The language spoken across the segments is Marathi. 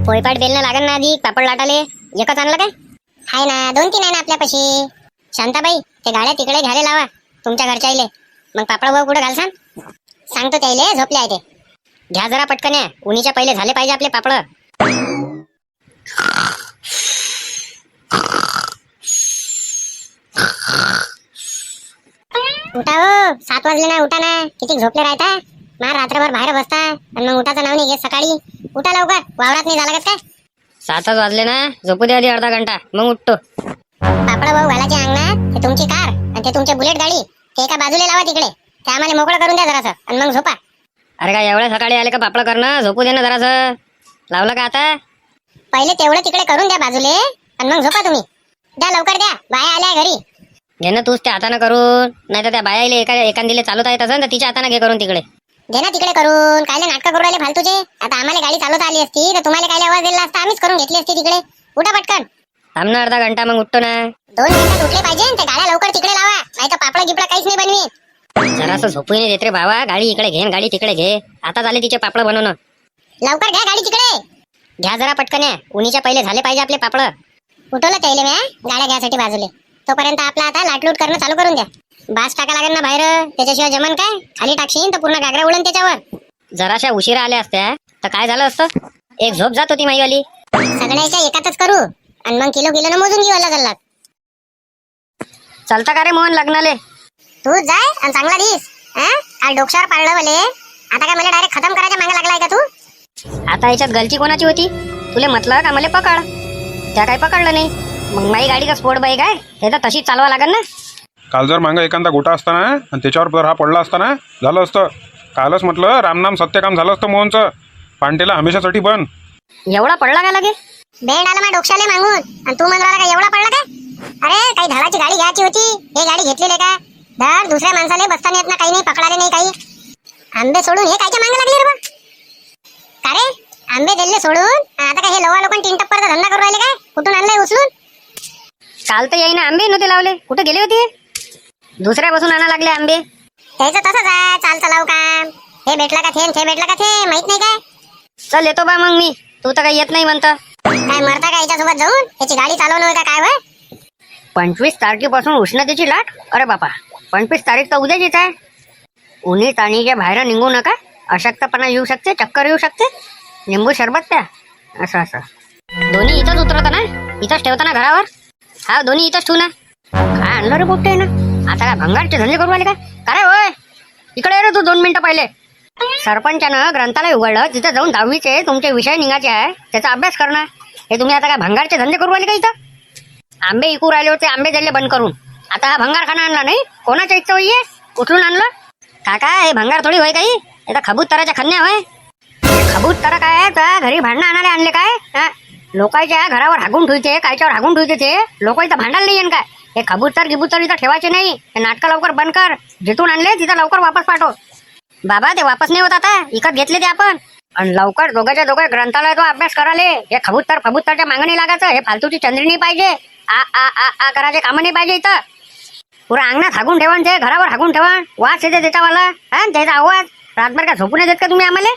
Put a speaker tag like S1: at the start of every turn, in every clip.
S1: पोळपाट बेलणं लागन ना आधी पापड लाटाले. एकच आणलं काय? हाय ना, 2-3 आहे ना आपल्यापाशी. शांताबाई, ते गाड्या तिकडे घ्यायला लावा तुमच्या घरच्या आईले. मग पापड भाऊ कुठं घालसान? सांगतो त्याईले, झोपले आहे ते. घ्या जरा पटकन या, उन्हीच्या पहिले झाले पाहिजे आपले पापड. उठा हो, 7 वाजले ना, उठा ना. किती झोपले राहता? मार रात्रभर बाहेर बसता आणि मग उठाचं नाव नाही घेत सकाळी. उठा लवकर, वावरात नाही झालं काय?
S2: 7च वाजले ना, झोपू दे आधी अर्धा घंटा, मग उठतो.
S1: पापड भाऊ घालायचे अंगणात. ते तुमची कार आणि ते तुमचे बुलेट गाडी ते एका बाजूला लावा तिकडे. ते आम्हाला मोकळं करून द्या जरासं आणि मग झोपा.
S2: अरे काय एवढ्या सकाळी आले का पापड करणं? झोपू दे ना जरासं. लावलं का आता?
S1: पहिले तेवढं तिकडे करून द्या बाजूले आणि मग झोपा तुम्ही. द्या लवकर द्या, बाया आल्या घरी.
S2: घे ना तूच त्या हाताने करून, नाही तर त्या बायाले एखादीले चालवता येत असेल तर तिच्या हाताने घे करून तिकडे.
S1: घे ना तिकडे करून. कायले नाटकं करू राहिले फालतूचे? आता आम्हाला गाडी चालवता आली असती तर तुम्हाला कायले आवाज दिला असता? आम्हीच करून घेतली असती तिकडे. उठा पटकन.
S2: थांब ना अर्धा घंटा, मग उठतो ना.
S1: 2 मिनिटात उठले पाहिजे. ते गाड्या लवकर तिकडे लावा, नाही तर पापड गिपड काहीच नाही बनवी.
S2: जरासं झोपू नाही देत रे भावा. गाडी इकडे घे, गाडी तिकडे घे. आता झाले तिचे पापड बनवणं.
S1: लवकर घ्या गाडी तिकडे.
S2: घ्या जरा पटकन या, उन्हीच्या पहिले झाले पाहिजे आपले पापड.
S1: उठवलं त्याईले म्या गाड्या घ्यायसाठी बाजूले. तोपर्यंत आपला आता लाटलूट करणं चालू करून द्या. बास टाका लागेल ना बाहेर, त्याच्याशिवाय जमन काय? खाली टाकशीन तर पूर्ण गागरा उडन त्याच्यावर.
S2: जराशा उशिरा आल्या असत्या तर काय झालं असतं? एक झोप जात होती माईवाली.
S1: सगळ्याच्या एकातच करू आणि मग किलो मोजून घेऊ अलग अलग.
S2: चालता का रे मोहन लग्नाले?
S1: तू जाय आणि चांगला दिस. काल डोक्यावर पाडलं मले, आता काय मला डायरेक्ट खतम करायच्या मागे लागलाय का तू?
S2: आता याच्यात गलती कोणाची होती? तुले म्हटलं का मला पकड, त्या काही पकडलं नाही. मग माई गाडी का स्पोर्ट बाईक आहे, हे तर तशीच चालवा लागेल ना.
S3: काल जर मागं एखादा गोटा असताना आणि त्याच्यावर जर हा पडला असताना झालं असतं. कालच म्हटलं रामनाम सत्यकाम झालं असतं मोहनचं. पांटेला हमेशासाठी बन.
S2: एवढा पडला का लागे?
S1: बेंड आला माझ्या डोक्याला मागून आणि तू म्हणला का एवढा पडला काय? अरे काही धडाची गाडी घ्यायची होती, हे गाडी घेतलेली का? धड दुसऱ्या माणसाला बसताना येत ना, काही नाही पकडाले नाही काही. आंबे सोडून हे कायच्या मागे लागले रे बा? का रे आंबे दिले सोडून आता काय हे लवा लोकांनी 3 टप्परचा धंदा करू राहिले काय? कुठून आणलाय उचलून?
S2: काल तर येईना आंबे नव्हते लावले, कुठे गेले होते? दुसऱ्या बसून आणा लागले आंबे.
S1: त्याचं तसंच आहे, चाल चलाव काम. हे भेटला का थे भेटला का थे, माहित नाही काय?
S2: चल येतो बा मग मी, तू तर काही येत नाही म्हणत.
S1: काय मरता का याच्यासोबत जाऊन? त्याची गाडी चालवणं होय का काय वय?
S2: 25 तारखेपासून उष्णतेची लाट. अरे बापा, 25 तारीख तर उद्याचीच आहे. उन्ही ताणीच्या बाहेर निघू नका. अशक्तपणा येऊ शकते, चक्कर येऊ शकते. लिंबू सरबत प्या. असं असं दोन्ही इथंच उतरवता ना, इथंच ठेवता ना घरावर? हा दोन्ही इथंच ठेवू ना. काय आणलं रे पोपटे ना? आता काय भंगारचे धंदे करू आले काय रे? होय इकडे रे तू, 2 मिनिटं पहिले. सरपंचानं ग्रंथालय उघडलं, तिथं जाऊन 10वीचे तुमचे विषय निघायचे आहे, त्याचा अभ्यास करणं. हे तुम्ही आता काय भंगारचे धंदे करू आले का इथं? आंबे इकू राहिले होते, आंबे दिले बंद करून. आता हा भंगारखाना आणला नाही? कोणाच्या इच्छा होईये उचलून आणलं? काका हे भंगार थोडी होय काही, हे तर खबूतराच्या खन्या होय. खबूतर काय त्या घरी भांडणं आणायला आणले काय? लोकांच्या घरावर हागून ठेवते, कायच्यावर हागून ठेवते ते लोक. इथं भांडायला नाही येईन काय? हे खबूतर गिबूतर इथं ठेवायचे नाही. हे नाटकं लवकर बंद कर. जिथून आणले तिथं लवकर वापस पाठव. बाबा ते वापस नाही होत, आता इकत घेतले ते आपण. आणि लवकर दोघांच्या दोघं ग्रंथालय तो अभ्यास कराले. हे खबूतरच्या मागं नाही लागायचं. हे फालतूची चंद्री नाही पाहिजे. आ करायचे कामं नाही पाहिजे इथं. पुरा अंगणात हागून ठेवा, ते घरावर हागून ठेवा. वास येते त्याच्यावाला, त्याचा आवाज. रातभर का झोपू नाही देत का तुम्ही आम्हाला?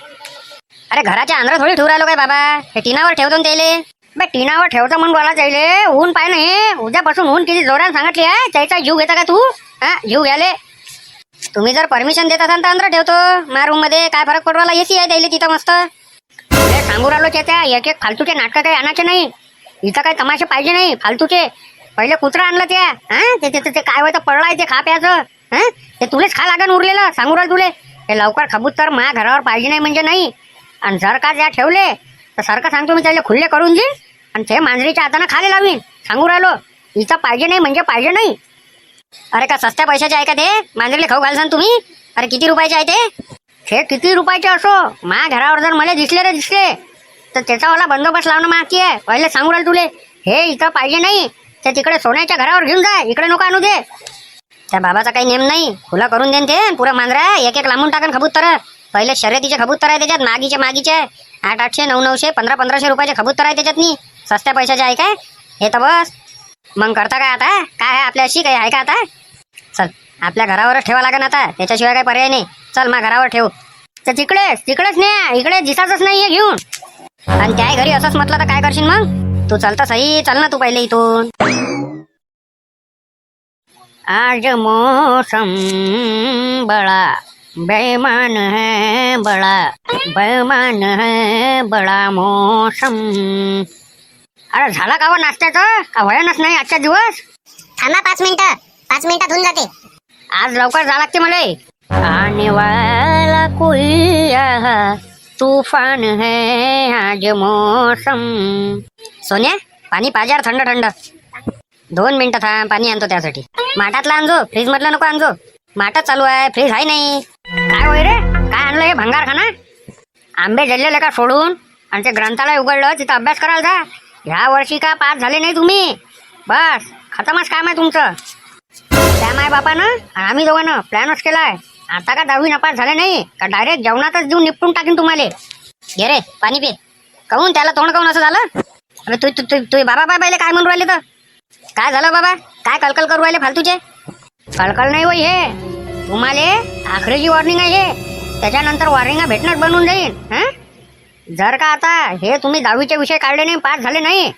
S2: अरे घराच्या अंदर थोडी ठेवू राहिलो काय बाबा? हे टिनावर ठेवतो त्याले. टिनावर ठेवतो म्हणून बोला त्याले. ऊन पाय ना, हे उद्यापासून ऊन किती जोरात सांगितली आहे. त्याचा जीव घेता का तू? जीव घ्याले. तुम्ही जर परमिशन देत असाल तर अंदर ठेवतो. मा रूम मध्ये काय फरक पडवाला? एसी आहे त्याला तिथं मस्त. सांगू राहिलो त्या एक एक फालतूचे नाटकं काही आणायचे नाही इथं. काही तमाशे पाहिजे नाही फालतूचे. पहिले कुत्रा आणलं त्या, ते काय होतं पडलाय ते खा प्याचं. ते तुलेच खा लागन उरलेलं. सांगू राहिलो तुले. हे लवकर खबूतर मा घरावर पाहिजे नाही म्हणजे नाही. आणि जर का त्या ठेवले तर सारखं सांगतो मी त्याला खुल्ले करून देईन आणि ते मांजरीच्या हाताने खाली लावीन. सांगू राहिलो इथं पाहिजे नाही म्हणजे पाहिजे नाही. अरे का सस्त्या पैशाचे आहे का ते? मांजरीला खाऊ घालसान तुम्ही? अरे किती रुपयाचे आहे ते? हे किती रुपयाचे असो, मा घरावर जर मला दिसले तर त्याचावाला बंदोबस्त लावणं मागती आहे. पहिले सांगू राहिलो तुले. हे इथं पाहिजे नाही ते तिकडे सोन्याच्या घरावर घेऊन जा, इकडे नको आणू दे. त्या बाबाचा काही नेम नाही, खुला करून देन ते. पुरा मांजरा एक एक लांबून टाकन खबूतर. पहिले शर्यतीचे खबूतर आहे त्याच्यात, मागीचे 800, 900, 1500 रुपयाचे खबूतर आहे त्याच्यात. नाही सस्त्या पैशाचे आहे काय हे? तर बस मग करता काय आता? काय आहे आपल्याशी काही आहे का आता? चल आपल्या घरावरच ठेवा लागेल आता, त्याच्याशिवाय काही पर्याय नाही. चल मा घरावर ठेवू. तर तिकडेच नाही, इकडे दिसाच नाहीये घेऊन. आणि त्याही घरी असंच म्हटलं तर काय करशील मग? तू चलता सही, चल ना तू पहिले इथून. आज मौसम बड़ा बेईमान है, बड़ा बेईमान है बड़ा मौसम. अरे झाला का व नाश्त्याचं? का वयानच नाही आजचा दिवस?
S1: थांबा 5 मिनिटात होऊन जाते.
S2: आज लवकर जा लागते मला. आने वाला कोई यहाँ तूफान है आज मौसम. सोन्या पाणी पाजार थंड थंड. 2 मिनिटं थांब, पाणी आणतो त्यासाठी. माठातला आणजो, फ्रीज मधलं नको आणजो. माठात चालू आहे, फ्रीज आहे नाही. काय होय रे, काय आणलं हे भंगारखाना? आंबे जल्लेले का सोडून आणि ते ग्रंथालय उघडलं, तिथं अभ्यास करायला जा. ह्या वर्षी का पास झाले नाही तुम्ही? बस खतमच काम आहे तुमचं. त्या माय बापानं आणि आम्ही दोघांना प्लॅनच केलाय. आता का 10वी नापास झाले नाही का डायरेक्ट जेवणातच देऊन निपटून टाकीन तुम्हाला. घे रे पाणी पे. कहून त्याला तोंड कहून असं झालं? अरे तू बाबा बाबाले काय म्हणून राहिले? तर काय झालं बाबा? काय कलकल करू राहिले फालतूचे? कलकल नाही होई हे, तुम्हाला आखरीची वॉर्निंग आहे हे. त्याच्यानंतर वॉर्निंग भेटणंच बनून जाईल. जर का आता हे तुम्ही 10वीचे विषय काढले नाही, पास झाले नाही,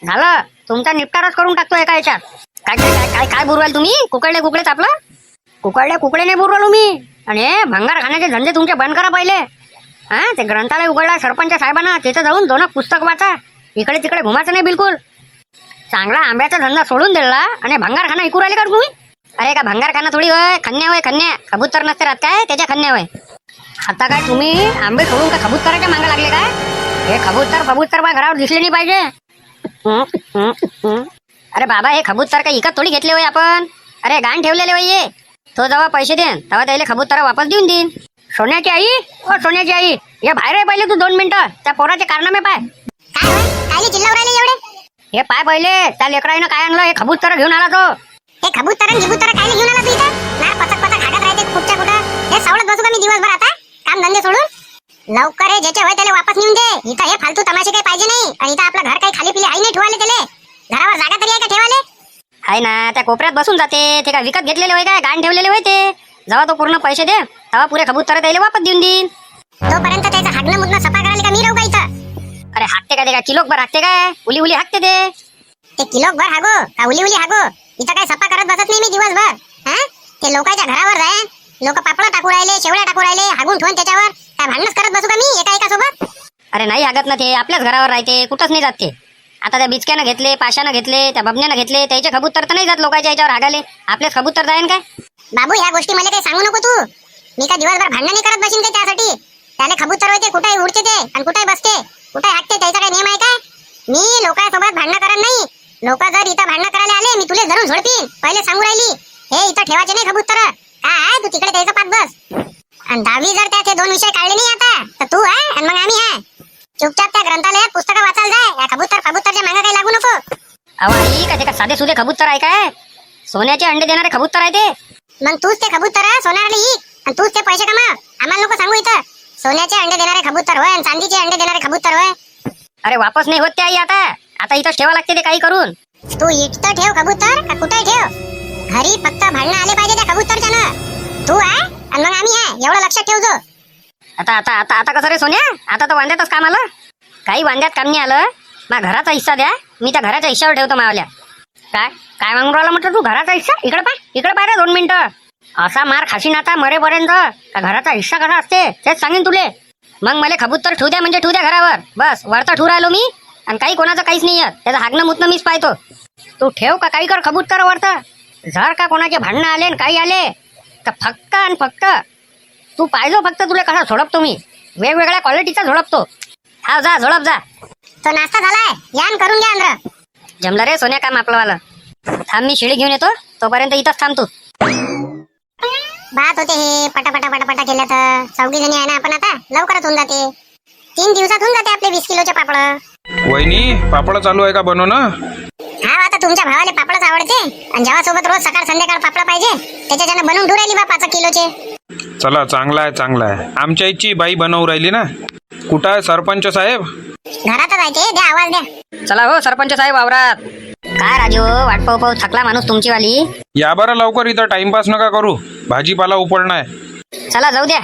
S2: झालं तुमचा निपटाराच करून टाकतो एका याच्यात. काय काय काय काय बुरवाल तुम्ही? कुकडेच आपलं कुकडे नाही बुरवलो मी. आणि हे भंगार खाण्याचे धंदे तुमचे बंद करा पहिले. ते ग्रंथालय उघडला सरपंच साहेबांना, तिथं जाऊन 2 पुस्तक वाचा. इकडे तिकडे घुमाचं नाही बिलकुल. चांगला आंब्याचा धंदा सोडून दिला आणि भंगारखाना ऐकू राहिले का तुम्ही? अरे का भंगारखाना थोडी होय, खन्या होय खन्या. कबूतर नसते राहत काय त्याच्या खन्या होय. आता काय तुम्ही आंबे सोडून का कबूतराच्या मागे लागले काय? हे कबूतर बा घरावर दिसले नाही पाहिजे. अरे बाबा हे कबूतर काही इकत थोडी घेतले होय आपण. अरे गाण ठेवलेले होय. तो जेव्हा पैसे देईन तेव्हा त्याला कबूतर वापस देऊन देईन. सोन्याची आई, ओ सोन्याची आई, हे बाहेर आहे पहिले तू 2 मिनिटं. त्या पोराचे कारनामे पाय.
S1: काय होय? काय चिल्लावर राहिले एवढे?
S2: हे पाय पहिले त्या लेकराईनं काय आणलं? हे कबूतर घेऊन आला तो.
S1: हे कबूतर काय घेऊन आला तू इथं? ना पचक हाडत राहते कुठच्या कुठं. हे सावळत बसू का मी दिवसभर आता काम धंदे सोडून? लवकर हे ज्याचे होय त्याला वापस नेऊन दे. इथं हे फालतू तमाशे काही पाहिजे नाही. आणि इथं आपलं घर काही खाली पिली आहे नाही ठेवाले त्याले. घरावर जागा तरी आहे का ठेवाले?
S2: आहे ना, त्या कोपऱ्यात बसून जाते. ते काय विकत घेतलेले होय काय? गाण ठेवलेले होय ते. जेव्हा तो पूर्ण पैसे दे तेव्हा पुरे कबूतर त्याला वापस देऊन देईन.
S1: तोपर्यंत त्याचं हागणं मुदणं सफा करायला का मी राहू का इथं?
S2: अरे हाकते का ते? काय किलोभर हाकते काय? उली हाकते ते.
S1: ते किलोभर हागो का उली हागो, इथं काय सफा करत बसत नाही मी दिवसभर. ते लोकांच्या घरावर जाय, लोक पापड टाकू राहिले, शेवड्या टाकू राहिले, हागून ठेवून त्याच्यावर काय भांडणच करत बसू का मी एका सोबत?
S2: अरे नाही हागत ना ते, आपल्याच घरावर राहते, कुठंच नाही जात ते. आता त्या बिचक्यानं घेतले, पाशानं घेतले, त्या बबण्यानं घेतले, त्याचे कबूतर तर नाही जात लोकांच्या याच्यावर हागाले. आपलेच कबूतर जाईन काय?
S1: बाबू ह्या गोष्टी मला काही सांगू नको तू. मी काय दिवसभर भांडण नाही करत बसीन काय त्यासाठी? त्याला कबूतर होते, कुठेही उडते ते आणि कुठेही बसते, कुठेही हाकते, त्याचा काय नियम आहे काय? मी लोकांसोबत भांडण करत नाही. लोक जर इथं भांडण करायला आले, मी तुले धरून झोडपीन. पहिले सांगू राहिली, हे इथं ठेवायचे नाही कबूतर. काय तू तिकडे त्याचा पाठ बस. आणि 10वी जर त्या 2 विषय काढले नाही आता, तर तू आहे आणि मग आम्ही आहे. चुपचाप त्या ग्रंथालयात पुस्तकं वाचायला जाय. या कबूतरच्या मागे काही लागू नको.
S2: अहो का ते का साधे सुधे कबूतर आहे काय? सोन्याचे अंडे देणारे कबूतर आहे ते.
S1: मग तूच ते कबूतर सोनारला इक आणि तूच ते पैसे कमा. आम्हाला नको सांगू इथं. सोन्याचे अंडे देणारे कबूतर होय आणि चांदीचे अंडे देणारे कबूतर होय.
S2: अरे वापस नाही होत ते आई. आता इथंच ठेवा लागते ते काही करून.
S1: तू इथं ठेव कबूतर का कुठे ठेव, घरी फक्त भांडणं आले पाहिजे त्या कबूतरच्या ना. तू आहे आणि मग आम्ही आहे, एवढं लक्षात ठेवतो.
S2: आता कसं रे सोन्या? आता तर वांद्यातच काम आलं. काही वांद्यात काम नाही आलं. माझ्या घराचा हिस्सा द्या, मी त्या घराच्या हिश्श्यावर ठेवतो मावल्या. काय मागून राहिला म्हटलं तू? घराचा हिस्सा? इकडे पाय रे 2 मिनिटं. असा मार खाशीन आता मरेपर्यंत. का घराचा हिस्सा कसा असते तेच सांगेन तुले. मग मला कबूतर ठेवू द्या म्हणजे ठेवू द्या घरावर. बस वरता ठेवू राहिलो मी आणि काही कोणाचं काहीच नाही आहे. त्याचं हागणं मुतणं मीच पाहतो. तू ठेव का काही कर कबूतर वरता. जर का कोणाचे भांडणं आले काही आले तर फक्त आणि फक्त तू पाहिजो. फक्त तुला कसा झोडपतो मी, वेगवेगळ्या क्वालिटीचा झोडपतो. हा जा झोडप जा.
S1: तो नाश्ता झालाय, यान करून घ्या अंद्र.
S2: जमलं रे सोन्या काम आपलंवालं. थांब मी शिडी घेऊन येतो, तोपर्यंत इथंच थांब तू.
S1: बात होते हे पटापटा केलं तर 4 जणी आहे ना आपण, आता लवकरच होऊन जाते. 3 दिवसात होऊन जाते आपले 20 किलोचे पापड.
S3: वहिनी पापड चालू आहे का बनवणं?
S1: हा आता तुमच्या भावाला पापडच आवडते आणि जेव्हा सोबत रोज सकाळ संध्याकाळ पापड पाहिजे त्याच्यानं बनवून ठेवू राहिली बा 5 किलोचे.
S3: चला चांगला आहे. आमच्या इच्छी बाई बनवू राहिली ना. कुठं आहे सरपंच साहेब?
S1: घरातच आहे ते, द्या आवाज द्या.
S2: चला हो सरपंच साहेब वावरात. काय राजू वाट पाहू थकला माणूस तुमची वाली.
S3: या बरं लवकर, इथं टाइमपास नका करू. भाजीपाला उपडणं आहे.
S2: चला जाऊ द्या.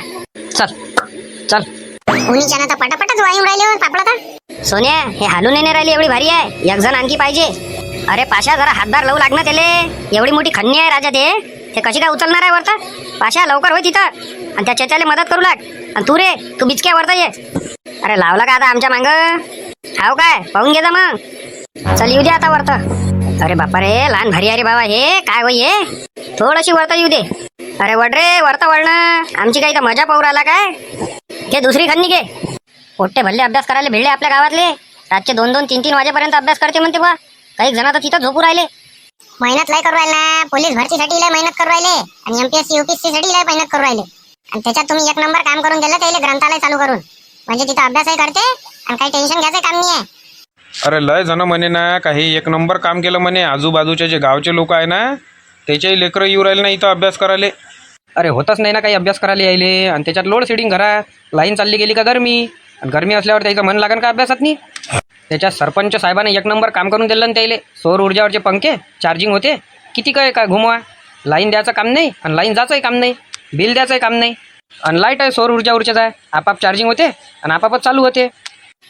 S2: चल
S1: उन्हीच्या ना तर पटापटच वायून राहिले हो पापड. आता
S2: सोन्या, हे हालून नाही राहिली एवढी भारी आहे, एक जण आणखी पाहिजे. अरे पाशा, जरा हातभार लावू लागणार त्याले. एवढी मोठी खन्नी आहे राजा ते कशी काय उचलणार आहे वरता? पाशा लवकर होय तिथं, आणि त्या चेत्याला मदत करू लाग. आणि तू रे, तू बिचक्या वरता ये. अरे लावला का आता आमच्या मांग? हाव काय, पाहून घे जा मग. चल येऊ दे आता वरता. अरे बापा रे, लहान भारी अरे बाबा, हे काय होय हे? थोडीशी वरता येऊ दे. अरे वड रे, वरता वळणं. आमची काही तर मजा पाहू राहिला काय? घे दुसरी खन्नी घे. पोट्टे भल्ले अभ्यास करायला भेटले आपल्या गावातले. रातचे 2-2, 3-3 वाजेपर्यंत अभ्यास करते म्हणते बा. काही जण तर तिथं झोपू राहिले.
S1: मेहनत लय करू राहिले ना, पोलीस भरतीसाठी लय मेहनत करू राहिले, आणि एमपीएससी यूपीएससी साठी लय मेहनत करू राहिले. आणि त्याच्यात तुम्ही एक नंबर काम करून दिलं त्याला ग्रंथालय चालू करून, म्हणजे तिथं अभ्यासही करते आणि काही टेन्शन घ्यायचं काम नाही आहे.
S3: अरे लय जण म्हणे ना, काही एक नंबर काम केलं म्हणे. आजूबाजूचे जे गावचे लोक आहे ना, त्याच्याही लेकरं येऊ राहिले ना इथं अभ्यास करायला.
S4: अरे होतच नाही ना काही अभ्यास करायला यायले, आणि त्याच्यात लोड शेडिंग घरात लाईन चालली गेली का गरमी, आणि गरमी असल्यावर त्याचं मन लागन का अभ्यासात नाही. त्याच्यात सरपंच साहेबांनी एक नंबर काम करून दिलं ना त्याले. सौर ऊर्जावरचे पंखे चार्जिंग होते, किती काय घुमवा. लाईन द्यायचं काम नाही, आणि लाईन जायचंही काम नाही, बिल द्यायचंही काम नाही. आणि लाईट आहे सौर ऊर्जावरचेच आहे, आपाप चार्जिंग होते आणि आपापच चालू होते.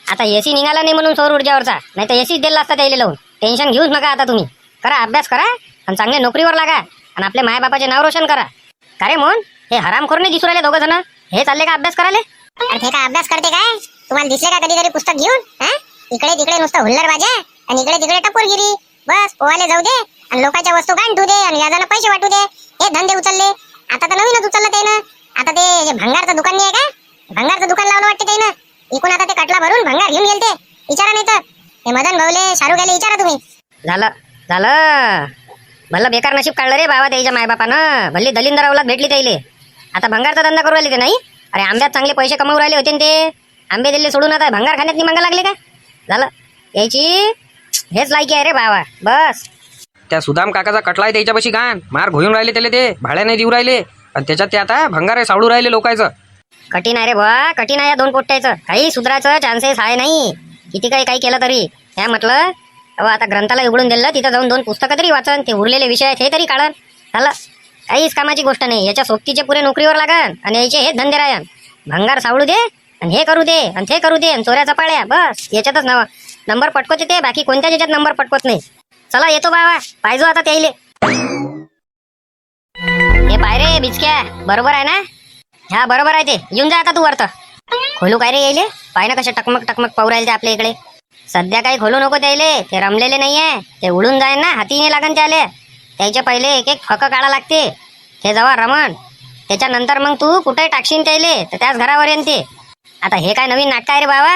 S2: आता एसी निघाला नाही म्हणून सौर ऊर्जावरचा, नाही तर एसीच दिला असता त्याला लावून. टेन्शन घेऊच नका आता तुम्ही. करा अभ्यास करा, आणि चांगल्या नोकरीवर लागा, आणि आपल्या मायबापाचे नाव रोशन करा. का रे मोहन, हे हरामखोर नाही दिसू राहिले दोघं जण? हे चालले का अभ्यास करायला?
S1: अरे ते काय अभ्यास करते काय? तुम्हाला दिसले का कधीतरी पुस्तक घेऊन? इकडे तिकडे नुसतं हुल्लर बाजा, आणि इकडे तिकडे टपोरगिरी. बस पोहायला जाऊ दे, आणि लोकांच्या वस्तू गांठू दे, आणि व्याजाला पैसे वाटू दे. हे धंदे उचलले. आता तर नवीनच उचललं ते ना. आता ते जे भंगारचं दुकान नाही आहे का, भंगारचं दुकान लावलं वाटते ते ना. इकून आता ते कटला भरून भंगार घेऊन गेलते. विचारा नाही तर हे मदन भाऊले, शाहरुख गेले, विचारा तुम्ही.
S2: झालं भल्ला बेकार नशीब काढलं रे बाबा त्याच्या मायबापानं. भल्ली दलिंदर अवलाद भेटली त्याइले. आता भंगारचा धंदा करू राहिले ते नाही. अरे आंब्यात चांगले पैसे कमावू राहिले होते ते. आंबे दिले सोडून आता भंगार खाण्यात नाही मागा लागले का? झालं याची हेच लायकी आहे रे बाबा. बस
S4: त्या सुदाम काकाचा कटला आहे त्याच्यापाशी गाण मार घोळून राहिले त्याला, ते भाड्या नाही देऊ राहिले, आणि त्याच्यात ते आता भंगार आहे सावडू राहिले लोकांचं.
S2: कठीण आहे रे बा, कठीण आहे या दोन पोट्ट्याचं. काही सुधारायचं चान्सेस आहे नाही. किती काही केलं तरी. त्या म्हटलं आता ग्रंथालय उघडून दिलं, तिथं जाऊन 2 पुस्तकं तरी वाचन, ते उरलेले विषय आहेत हे तरी काढन. झालं काहीच कामाची गोष्ट नाही. याच्या सोबतीचे पुरे नोकरीवर लागन, आणि याचे हे धंदे राहन. भंगार सावडू दे, आणि हे करू दे, आणि ते करू दे, आणि चोऱ्या चपाळ्या. बस याच्यातच नंबर पटकवते ते, बाकी कोणत्याच याच्यात नंबर पटकवत नाही. चला येतो बाबा, पाहिजो आता त्याइले. हे पाय रे बिचक्या, बरोबर आहे ना? हा बरोबर आहे ते. येऊन जा आता तू वरत. खोलू काय रे यायले? पाय ना कशा टकमक टकमक पाहू राहिले ते आपल्या इकडे. सध्या काही खोलू नको त्याले, ते रमलेले नाहीये. ते उडून जाईन ना, हाती नाही लागन त्याले. त्याच्या पहिले एक एक फकं काढा लागते. ते जेव्हा रमण त्याच्यानंतर मग तू कुठे टाकशील त्याले, तर त्याच घरावर येईन ते. आता हे काय नवीन नाटक आहे रे बाबा?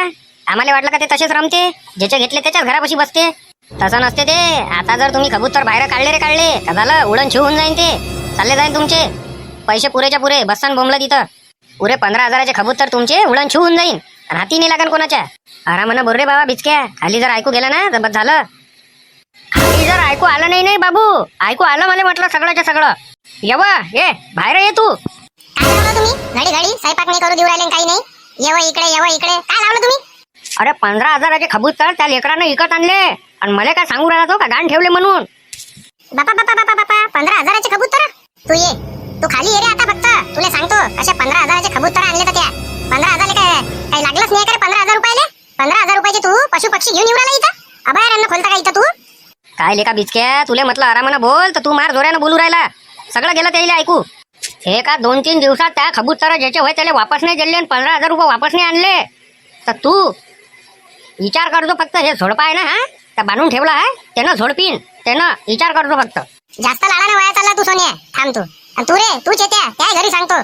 S2: आम्हाला वाटलं का ते तसेच रमते, ज्याचे घेतले त्याच्याच घरापाशी बसते. तसं नसते ते. आता जर तुम्ही कबूतर बाहेर काढले का झालं, उडण शिव होऊन जाईन ते. चालले जाईन तुमचे पैसे पुरेच्या पुरे. बसन बोंबलं तिथं. पुरे 15,000चे कबूतर तुमचे उडण शिव होऊन जाईन, आणि हाती नाही लागन कोणाच्या. आरामानं बोल रे बाबा बिचक्या. खाली जर ऐकू गेलं ना तर बस झालं. खाली जर ऐकू आलं नाही बाबू, ऐकू आलं मला म्हटलं सगळ्याच्या सगळं. ये बाहेर ये तू.
S1: काय लावलं तुम्ही? घडी घडी स्वयंपाक नाही करू देऊ राहिले, काही नाही. येव इकडे काय लावलं तुम्ही?
S2: अरे 15,000चे कबूतर त्या लेकरानं विकत आणले, आणि मला काय सांगू राहिला तो का गाण ठेवले म्हणून.
S1: बापा 15,000चे कबूतर? तू ये, तू खाली ये रे आता. फक्त तुला सांगतो, अशा 15,000चे कबूतर आणले तर त्या 15,000 काही लागलंच नाही का रे? 15,000 रुपयाले 15,000 रुपयाचे तू पशु पक्षी घेऊन येऊ राहिला इथं? अभयारण्य खोलता का इथं तू?
S2: काय लेका बिचक्या, तुले म्हटलं आरामानं बोल, तर तू मार जोऱ्यानं बोलू राहिला. सगळं गेलं त्याला ऐकू. हे का 2-3 दिवसात त्या कबूतर ज्याचे होय त्याला वापस नाही दिले, आणि 15,000 रुपये वापस नाही आणले. तर तू विचार करतो फक्त. हे झोडपा आहे ना, हा त्या बांधून ठेवला आहे त्यानं, झोडपीन त्यानं. विचार करतो फक्त.
S1: जास्त लाडाने वाया चालला तू सोन्या. थांब तू. आणि तू रे, तू चेत्या त्या घरी सांगतो.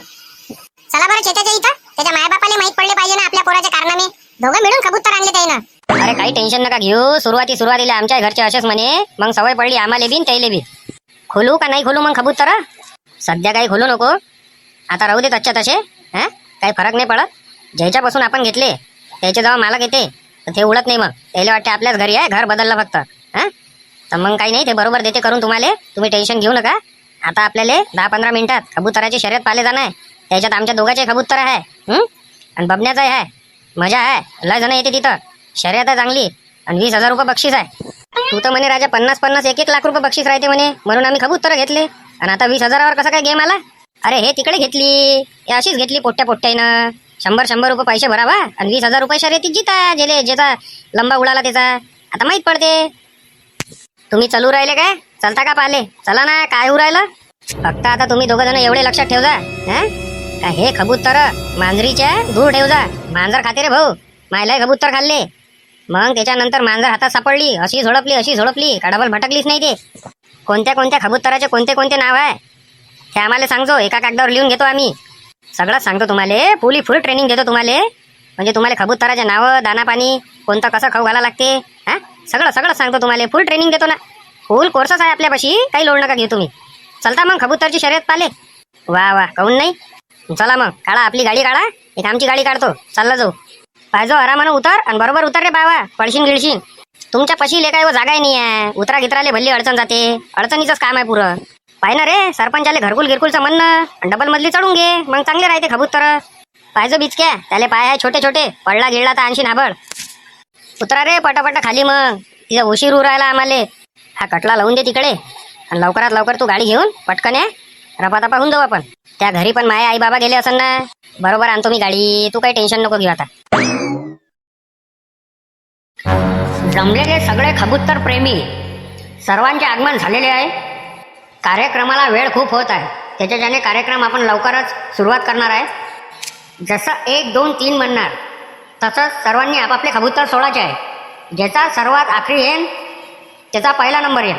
S1: चला बरं चेत्याच्या इथं. त्याच्या मायबापाला माहित पडले पाहिजे ना आपल्या पोराच्या कारणाने. दोघं मिळून कबूतर आणले त्यानं.
S2: अरे काही टेन्शन नका घेऊ. सुरुवातीला आमच्या घरचे असेच म्हणे, मग सवय पडली आम्हाला बी त्याले बी. खोलू का नाही खोलू मग कबूतर? सध्या काही खोलू नको, आता राहू दे तच्च्या तसे. हा काही फरक नाही पडत. ज्याच्यापासून आपण घेतले त्याचे जेव्हा मालक येते तर ते उडत नाही. मग त्याला वाटते आपल्याच घरी आहे, घर बदललं फक्त. हा तर मग काही नाही, ते बरोबर देते करून तुम्हाला. तुम्ही टेन्शन घेऊ नका. आता आपल्याला 10-15 मिनिटात कबुतराची शर्यत पाहिले जाणार. त्याच्यात आमच्या दोघांचे कबूतर आहे, आणि बबण्याचं आहे. मजा आहे. लय जण येते तिथं. शर्यत आहे चांगली, आणि 20,000 रुपये बक्षीस आहे. तू तर म्हणे राजा 50-50 1-1 लाख रुपये बक्षीस राहते म्हणे, म्हणून आम्ही कबूतर घेतले. आणि आता 20,000वर कसा काय गेम आला? अरे हे तिकडे घेतली, हे अशीच घेतली पोट्ट्यानं. 100 रुपये पैसे भरावा आणि 20,000 रुपये शर्यतीत जिता. ज्याचा लंबा उडाला त्याचा आता माहित पडते. तुम्ही चालू राहिले काय? चलता का पाले? चला ना, काय होऊ राहिलं? फक्त आता तुम्ही दोघं जण एवढे लक्षात ठेव जा. का हे कबूतर मांजरीच्या दूर ठेव जा. मांजर खाते रे भाऊ, मायलाही कबूतर खाल्ले. मग त्याच्यानंतर मांजर हातात सापडली, अशी झोडपली का डबल भटकलीच नाही. ते कोणत्या कबुतराचे कोणते नाव आहे हे आम्हाला सांगतो. एका कागदावर लिहून घेतो आम्ही. सगळंच सांगतो तुम्हाला. फुल ट्रेनिंग देतो तुम्हाला. म्हणजे तुम्हाला कबुतराचे नावं, दाना पाणी, कोणतं कसं खाऊ घाला लागते, सगळं सांगतो तुम्हाला. फुल ट्रेनिंग देतो ना. फुल कोर्सच आहे आपल्यापाशी. काही लोड नका घेऊ तुम्ही. चलता मग कबूतरची शर्यत पाले. वा काहून नाही. चला मग, काढा आपली गाडी, काढा. एक आमची गाडी काढतो, चालला जाऊ. पाहिजो आरामानं उतर आणि बरोबर उतर रे बाबा. पडशीन गिळशीन. तुमच्या पशी लेखाय व जागाही नाही आहे. उतरा गितराले भल्ली अडचण जाते. अडचणीचंच काम आहे पुरं. पाय ना रे, सरपंचाले घरकुल गिरकुलचं म्हणणं, डबल मधली चढून घे, मग चांगले राहते कबूतर. पाहिजो बिचक्या, त्याले पाय आहे छोटे पडला गिळला तर आणशीन हाबड. उतरा रे पटापट खाली. मग तिचा उशीर उर राहिला आम्हाला. हा कटला लावून दे तिकडे आणि लवकरात लवकर तू गाडी घेऊन पटकन या. रपातापा होऊन जाऊ आपण. त्या घरी पण माय आई बाबा गेले असन ना. बरोबर आणतो मी गाडी. तू काही टेन्शन नको घेऊ आता. जमलेले सगळे कबूतर प्रेमी सर्वांचे आगमन झालेले आहे. कार्यक्रमाला वेळ खूप होत आहे. त्याच्याने कार्यक्रम आपण लवकरच सुरुवात करणार आहे. जसं 1, 2, 3 म्हणणार तसंच सर्वांनी आपापले कबूतर सोडायचे आहे. ज्याचा सर्वात आखरी येईल त्याचा पहिला नंबर येईल.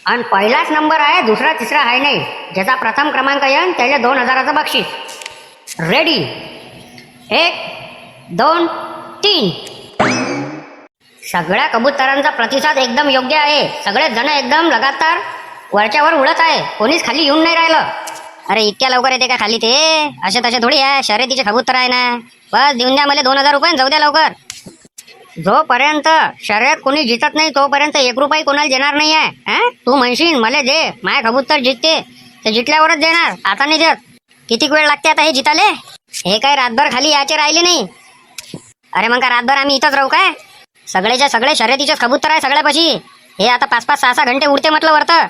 S2: आणि पहिलाच नंबर आहे, दुसरा तिसरा आहे नाही. ज्याचा प्रथम क्रमांक येईल त्याला 2,000चं बक्षीस. रेडी? 1, 2, 3. सगळ्या कबुतरांचा प्रतिसाद एकदम योग्य आहे. सगळेच जण एकदम लगातार वरच्यावर उडत आहे. कोणीच खाली येऊन नाही राहिलं. अरे इतक्या लवकर येते का खाली? ते असे तसे थोडी आहे. शर्यतीचे कबूतर आहे ना. बस देऊन द्या मला 2,000 रुपये. जाऊ द्या लवकर. जोपर्यंत शर्यत कोणी जितत नाही तोपर्यंत 1 रुपये कोणाला देणार नाही आहे. तू म्हणशील मला दे, माय कबूतर जितते ते जितल्यावरच देणार. आता नाही देत. किती वेळ लागते आता हे जिताले? हे काय रातभर खाली याचे राहिले नाही. अरे मग का रातभर आम्ही इथंच राहू काय? सगळे शर्यतीचे कबूतर आहे सगळ्यापाशी. हे आता 5-5, 6-6 घंटे उडते म्हटलं वरतं.